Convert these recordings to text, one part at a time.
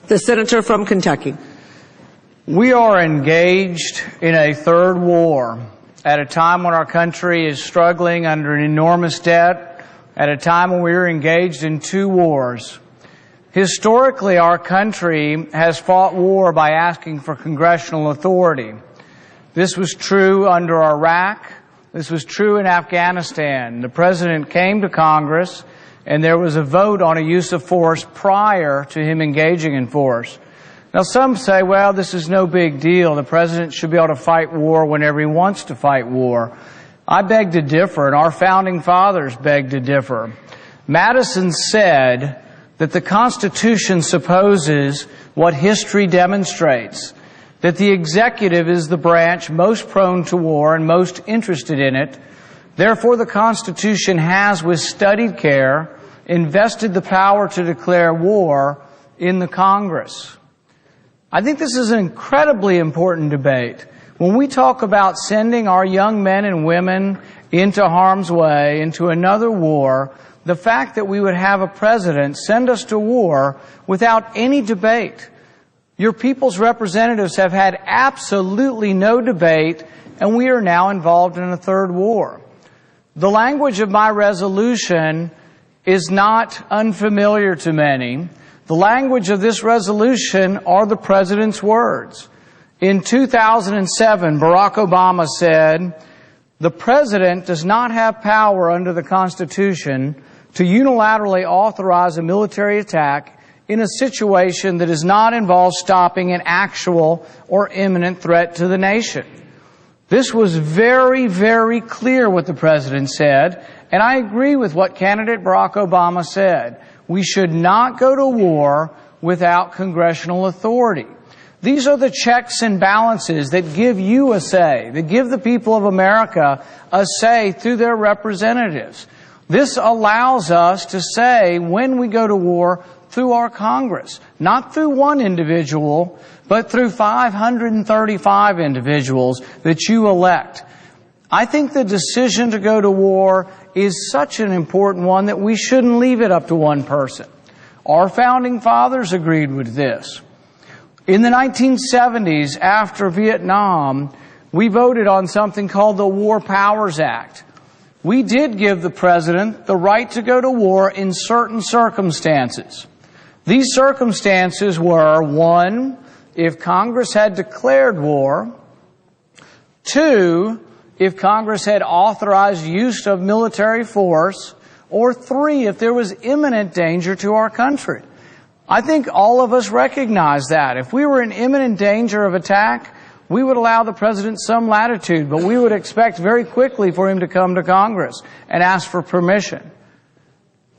The senator from Kentucky. We are engaged in a third war at a time when our country is struggling under an enormous debt, at a time when we are engaged in two wars. Historically, our country has fought war by asking for congressional authority. This was true under Iraq. This was true in Afghanistan. The president came to Congress, and there was a vote on a use of force prior to him engaging in force. Now, some say, well, this is no big deal. The president should be able to fight war whenever he wants to fight war. I beg to differ, and our founding fathers beg to differ. Madison said that the Constitution supposes what history demonstrates, that the executive is the branch most prone to war and most interested in it. Therefore, the Constitution has, with studied care, invested the power to declare war in the Congress. I think this is an incredibly important debate. When we talk about sending our young men and women into harm's way, into another war, the fact that we would have a president send us to war without any debate. Your people's representatives have had absolutely no debate, and we are now involved in a third war. The language of my resolution is not unfamiliar to many. The language of this resolution are the President's words. In 2007, Barack Obama said, "The President does not have power under the Constitution to unilaterally authorize a military attack in a situation that does not involve stopping an actual or imminent threat to the nation." This was very, very clear what the President said, and I agree with what candidate Barack Obama said. We should not go to war without congressional authority. These are the checks and balances that give you a say, that give the people of America a say through their representatives. This allows us to say when we go to war through our Congress, not through one individual, but through 535 individuals that you elect. I think the decision to go to war is such an important one that we shouldn't leave it up to one person. Our founding fathers agreed with this. In the 1970s, after Vietnam, we voted on something called the War Powers Act. We did give the president the right to go to war in certain circumstances. These circumstances were, 1, if Congress had declared war; 2, if Congress had authorized use of military force; or 3, if there was imminent danger to our country. I think all of us recognize that. If we were in imminent danger of attack, we would allow the president some latitude, but we would expect very quickly for him to come to Congress and ask for permission.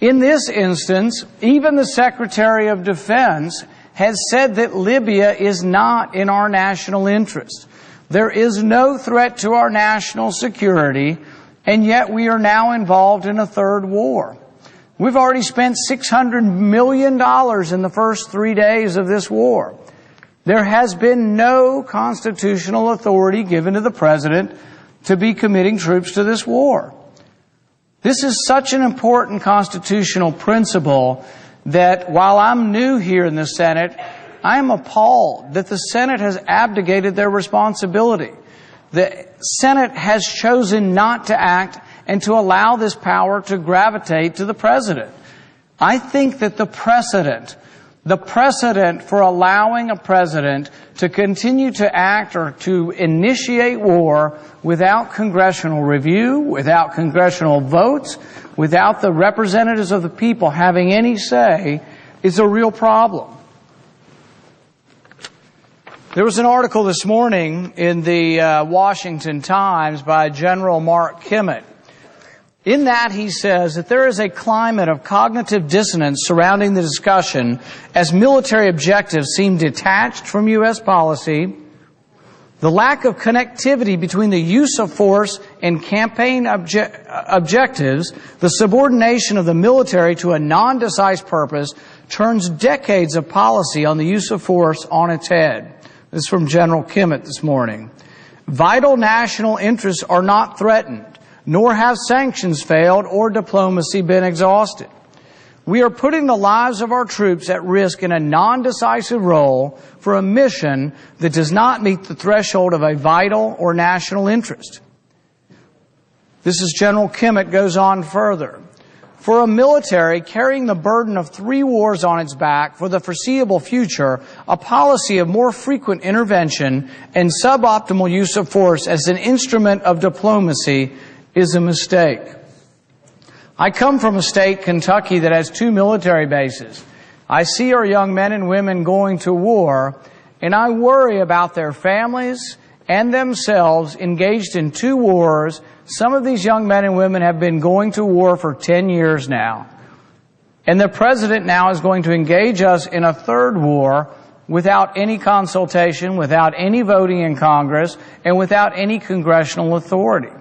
In this instance, even the Secretary of Defense has said that Libya is not in our national interest. There is no threat to our national security, and yet we are now involved in a third war. We've already spent $600 million in the first 3 days of this war. There has been no constitutional authority given to the president to be committing troops to this war. This is such an important constitutional principle that while I'm new here in the Senate, I am appalled that the Senate has abdicated their responsibility. The Senate has chosen not to act and to allow this power to gravitate to the president. I think that the precedent for allowing a president to continue to act or to initiate war without congressional review, without congressional votes, without the representatives of the people having any say, is a real problem. There was an article this morning in the Washington Times by General Mark Kimmett. In that, he says that there is a climate of cognitive dissonance surrounding the discussion as military objectives seem detached from U.S. policy, the lack of connectivity between the use of force and campaign objectives, the subordination of the military to a non-decisive purpose turns decades of policy on the use of force on its head. This is from General Kimmett this morning. Vital national interests are not threatened, nor have sanctions failed or diplomacy been exhausted. We are putting the lives of our troops at risk in a non-decisive role for a mission that does not meet the threshold of a vital or national interest. This is General Kimmett goes on further. For a military carrying the burden of 3 wars on its back for the foreseeable future, a policy of more frequent intervention and suboptimal use of force as an instrument of diplomacy is a mistake. I come from a state, Kentucky, that has 2 military bases. I see our young men and women going to war, and I worry about their families and themselves engaged in 2 wars. Some of these young men and women have been going to war for 10 years now. And the president now is going to engage us in a 3rd war without any consultation, without any voting in Congress, and without any congressional authority.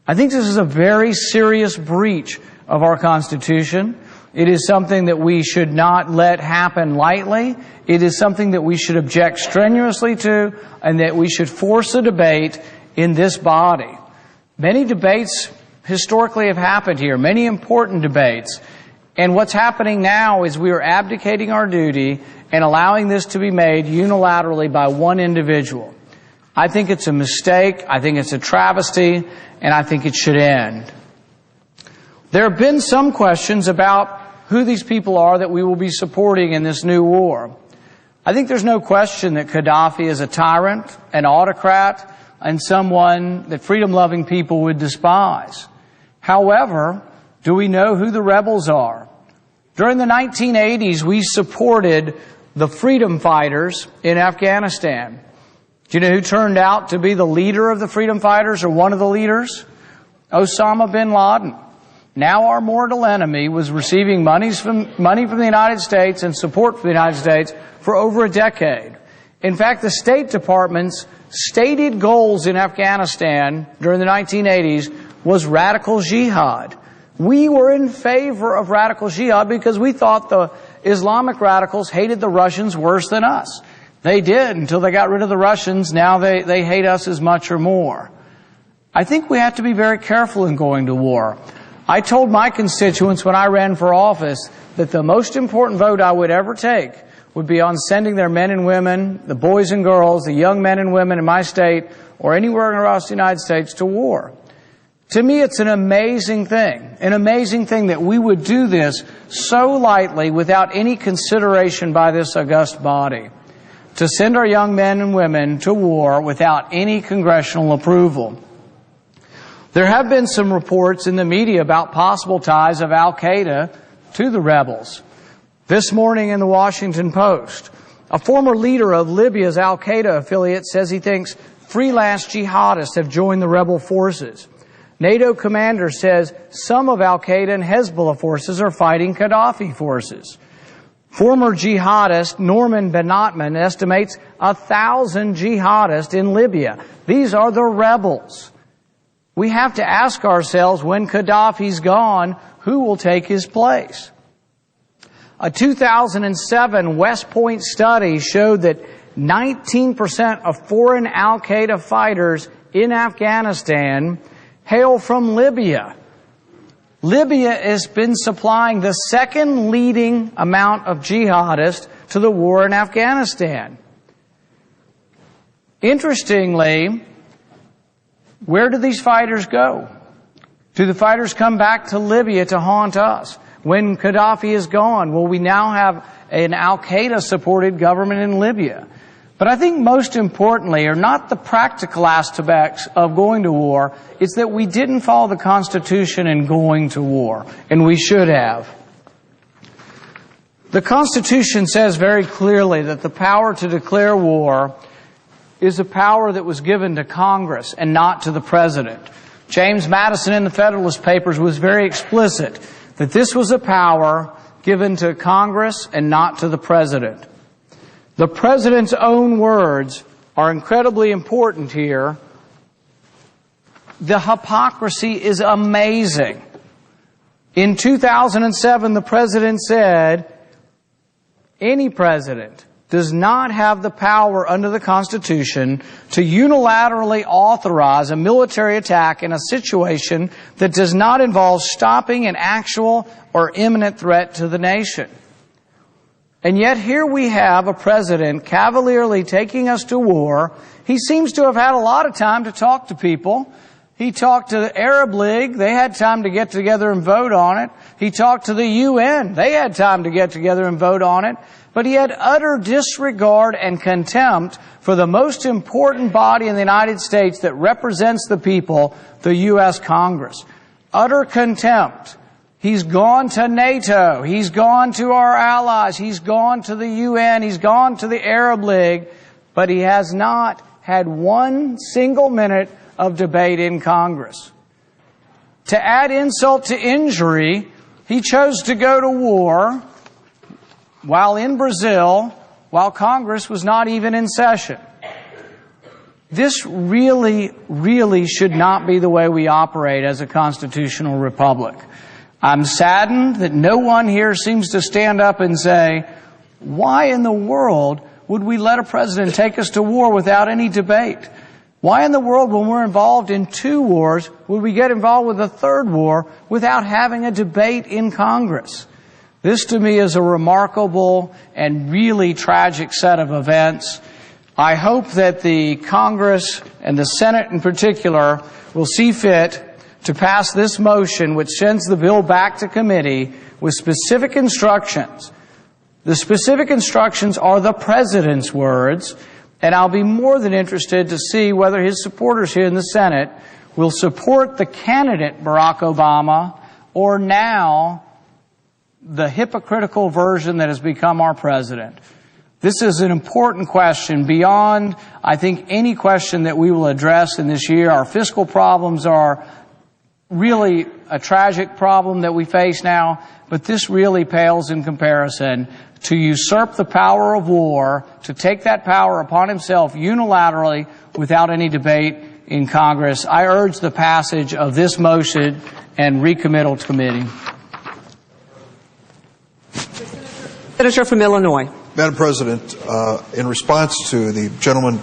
I think this is a very serious breach of our Constitution. It is something that we should not let happen lightly. It is something that we should object strenuously to, and that we should force a debate in this body. Many debates historically have happened here, many important debates. And what's happening now is we are abdicating our duty and allowing this to be made unilaterally by one individual. I think it's a mistake, I think it's a travesty, and I think it should end. There have been some questions about who these people are that we will be supporting in this new war. I think there's no question that Gaddafi is a tyrant, an autocrat, and someone that freedom-loving people would despise. However, do we know who the rebels are? During the 1980s, we supported the freedom fighters in Afghanistan. Do you know who turned out to be the leader of the freedom fighters, or one of the leaders? Osama bin Laden. Now our mortal enemy was receiving money from the United States and support from the United States for over a decade. In fact, the State Department's stated goals in Afghanistan during the 1980s was radical jihad. We were in favor of radical jihad because we thought the Islamic radicals hated the Russians worse than us. They did until they got rid of the Russians. Now they hate us as much or more. I think we have to be very careful in going to war. I told my constituents when I ran for office that the most important vote I would ever take would be on sending their men and women, the boys and girls, the young men and women in my state or anywhere across the United States to war. To me, it's an amazing thing that we would do this so lightly without any consideration by this august body, to send our young men and women to war without any congressional approval. There have been some reports in the media about possible ties of Al-Qaeda to the rebels. This morning in the Washington Post, a former leader of Libya's Al-Qaeda affiliate says he thinks freelance jihadists have joined the rebel forces. NATO commander says some of Al-Qaeda and Hezbollah forces are fighting Gaddafi forces. Former jihadist Norman Benatman estimates 1,000 jihadists in Libya. These are the rebels. We have to ask ourselves, when Gaddafi's gone, who will take his place? A 2007 West Point study showed that 19% of foreign Al-Qaeda fighters in Afghanistan hail from Libya. Libya has been supplying the second leading amount of jihadists to the war in Afghanistan. Interestingly, where do these fighters go? Do the fighters come back to Libya to haunt us? When Gaddafi is gone, will we now have an Al-Qaeda-supported government in Libya? But I think most importantly are not the practical aspects of going to war, it's that we didn't follow the Constitution in going to war, and we should have. The Constitution says very clearly that the power to declare war is a power that was given to Congress and not to the President. James Madison in the Federalist Papers was very explicit that this was a power given to Congress and not to the President. The President's own words are incredibly important here. The hypocrisy is amazing. In 2007, the President said, any president does not have the power under the Constitution to unilaterally authorize a military attack in a situation that does not involve stopping an actual or imminent threat to the nation. And yet here we have a president cavalierly taking us to war. He seems to have had a lot of time to talk to people. He talked to the Arab League. They had time to get together and vote on it. He talked to the UN. They had time to get together and vote on it. But he had utter disregard and contempt for the most important body in the United States that represents the people, the U.S. Congress. Utter contempt. He's gone to NATO. He's gone to our allies. He's gone to the UN. He's gone to the Arab League. But he has not had one single minute of debate in Congress. To add insult to injury, he chose to go to war while in Brazil, while Congress was not even in session. This really should not be the way we operate as a constitutional republic. I'm saddened that no one here seems to stand up and say, why in the world would we let a president take us to war without any debate? Why in the world, when we're involved in 2 wars, would we get involved with a 3rd war without having a debate in Congress? This, to me, is a remarkable and really tragic set of events. I hope that the Congress and the Senate in particular will see fit to pass this motion, which sends the bill back to committee with specific instructions. The specific instructions are the President's words, and I'll be more than interested to see whether his supporters here in the Senate will support the candidate Barack Obama or now the hypocritical version that has become our president. This is an important question beyond, I think, any question that we will address in this year. Our fiscal problems are really a tragic problem that we face now, but this really pales in comparison to usurp the power of war, to take that power upon himself unilaterally without any debate in Congress. I urge the passage of this motion and recommittal to committee. Senator from Illinois. Madam President, in response to the gentleman